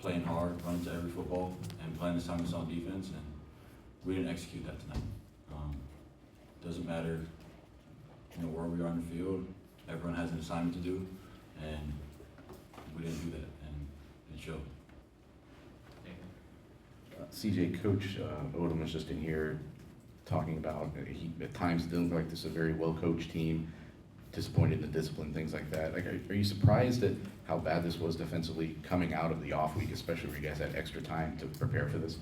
playing hard, running to every football, and playing assignments on defense, and we didn't execute that tonight. Doesn't matter, where we are in the field. Everyone has an assignment to do, and we didn't do that, and it showed. CJ, Coach Odom was just in here talking about he at times didn't look like this is a very well-coached team, disappointed in the discipline, things like that. Like, are you surprised at how bad this was defensively coming out of the off week, especially where you guys had extra time to prepare for this?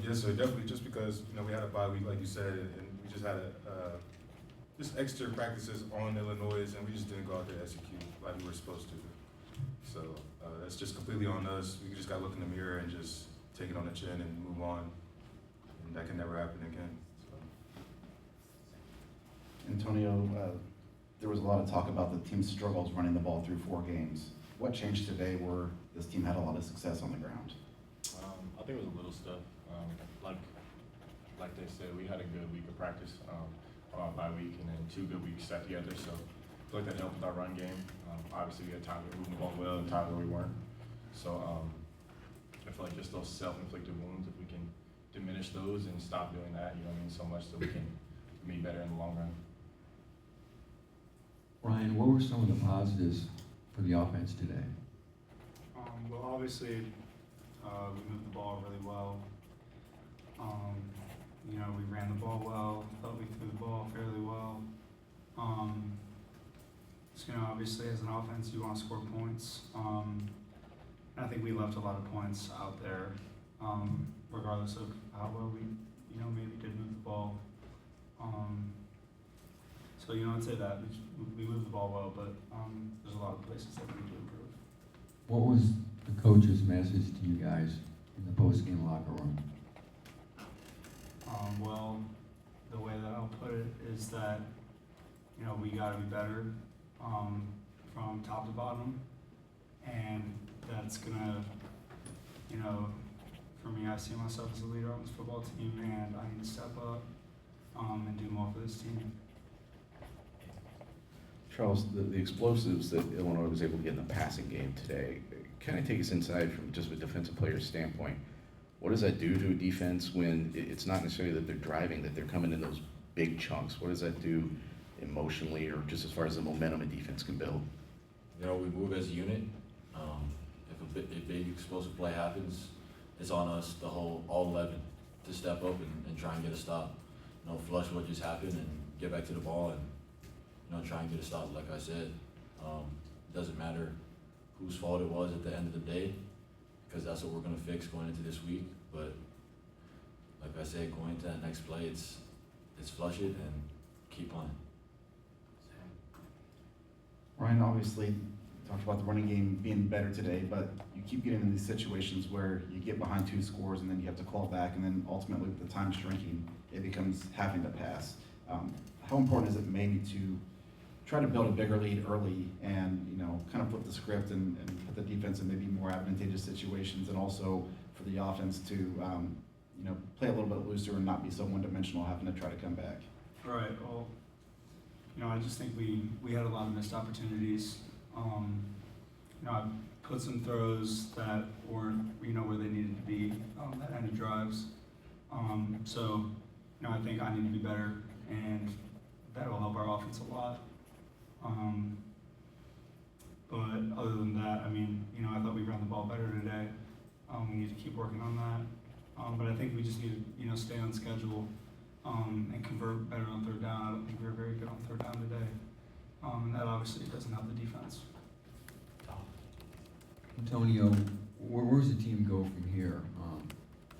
Yes, sir, definitely. Just because we had a bye week, like you said, and we just had just extra practices on Illinois, and we just didn't go out there and execute like we were supposed to. So that's just completely on us. We just got to look in the mirror and just take it on the chin and move on, and that can never happen again. So. Antonio, there was a lot of talk about the team's struggles running the ball through 4 games. What changed today where this team had a lot of success on the ground? I think it was a little stuff. Like they said, we had a good week of practice on our bye week, and then 2 good weeks set together. So I feel like that helped with our run game. Obviously, we had times where we moved the ball well and times where we weren't. So I feel like just those self-inflicted wounds, if we can diminish those and stop doing that, so much that we can be better in the long run. Ryan, what were some of the positives for the offense today? Well, obviously, we moved the ball really well. We ran the ball well, thought we threw the ball fairly well. Obviously as an offense, you want to score points. And I think we left a lot of points out there, regardless of how well we, maybe did move the ball. So, I'd say that we moved the ball well, but there's a lot of places that we need to improve. What was the coach's message to you guys in the post-game locker room? Well, the way that I'll put it is that, we got to be better from top to bottom, and that's gonna, for me, I see myself as a leader on this football team, and I need to step up and do more for this team. Charles, the explosives that Illinois was able to get in the passing game today, kind of take us inside from just a defensive player's standpoint. What does that do to a defense when it's not necessarily that they're driving, that they're coming in those big chunks? What does that do emotionally, or just as far as the momentum a defense can build? We move as a unit. If a big explosive play happens, it's on us, all 11, to step up and try and get a stop. Flush what just happened and get back to the ball and try and get a stop. Like I said, it doesn't matter whose fault it was at the end of the day, because that's what we're going to fix going into this week. But like I said, going into that next play, it's flush it and keep playing. Ryan, obviously, you talked about the running game being better today, but you keep getting in these situations where you get behind 2 scores and then you have to claw back, and then ultimately with the time shrinking, it becomes having to pass. How important is it maybe to try to build a bigger lead early and kind of flip the script and put the defense in maybe more advantageous situations, and also for the offense to play a little bit looser and not be so one-dimensional having to try to come back? Right. Well, I just think we had a lot of missed opportunities. I put some throws that weren't, where they needed to be at end of drives. So, I think I need to be better, and that will help our offense a lot. But other than that, I thought we ran the ball better today. We need to keep working on that. But I think we just need to, stay on schedule and convert better on 3rd down. I don't think we were very good on 3rd down today. And that obviously doesn't help the defense. Antonio, where does the team go from here?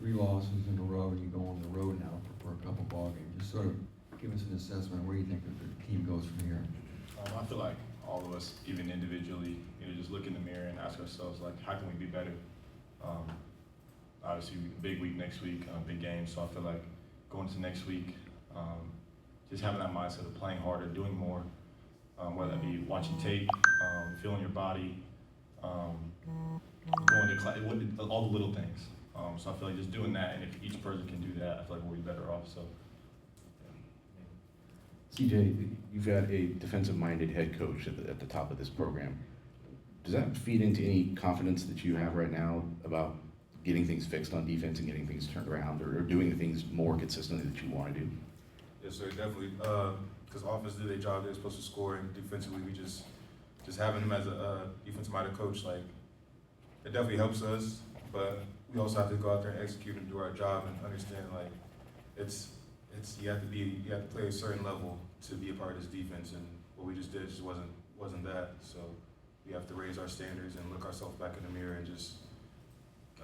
3 losses in a row, and you go on the road now for a couple ball games. Just sort of give us an assessment of where you think that the team goes from here. I feel like all of us, even individually, just look in the mirror and ask ourselves, how can we be better? Obviously, big week next week, big game. So I feel like going to next week, just having that mindset of playing harder, doing more, whether that be watching tape, feeling your body, going to class, all the little things. So I feel like just doing that, and if each person can do that, I feel like we'll be better off. So. CJ, you've got a defensive-minded head coach at the top of this program. Does that feed into any confidence that you have right now about getting things fixed on defense and getting things turned around, or doing things more consistently that you want to do? Yes, sir, definitely. Because offense did their job; they're supposed to score, and defensively, we just having them as a defensive-minded coach, like it definitely helps us. But we also have to go out there and execute and do our job and understand like it's you have to play a certain level to be a part of this defense, and what we just did just wasn't that. So we have to raise our standards and look ourselves back in the mirror and just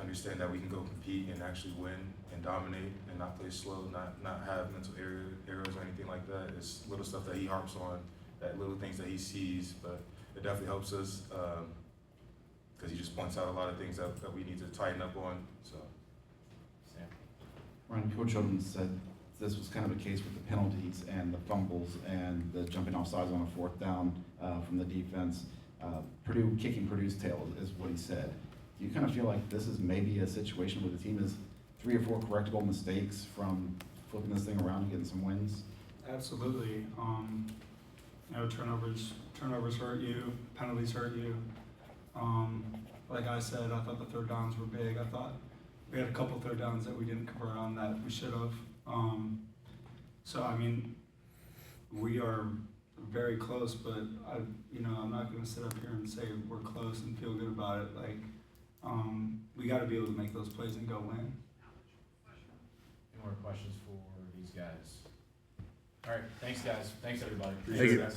understand that we can go compete and actually win and dominate and not play slow, not have mental errors or anything like that. It's little stuff that he harps on, that little things that he sees, but it definitely helps us because he just points out a lot of things that we need to tighten up on. So, Sam. Ryan, Coach Odom said this was kind of a case with the penalties and the fumbles and the jumping off sides on a fourth down from the defense. Purdue kicking Purdue's tail is what he said. Do you kind of feel like this is maybe a situation where the team is 3 or 4 correctable mistakes from flipping this thing around and getting some wins? Absolutely. You know, turnovers hurt you, penalties hurt you. Like I said, I thought the third downs were big. I thought we had a couple third downs that we didn't convert on that we should have. So I mean, we are very close, but I'm not going to sit up here and say we're close and feel good about it. Like, we got to be able to make those plays and go win. Any more questions for these guys? All right, thanks guys. Thanks everybody. Thank Appreciate you. it, guys.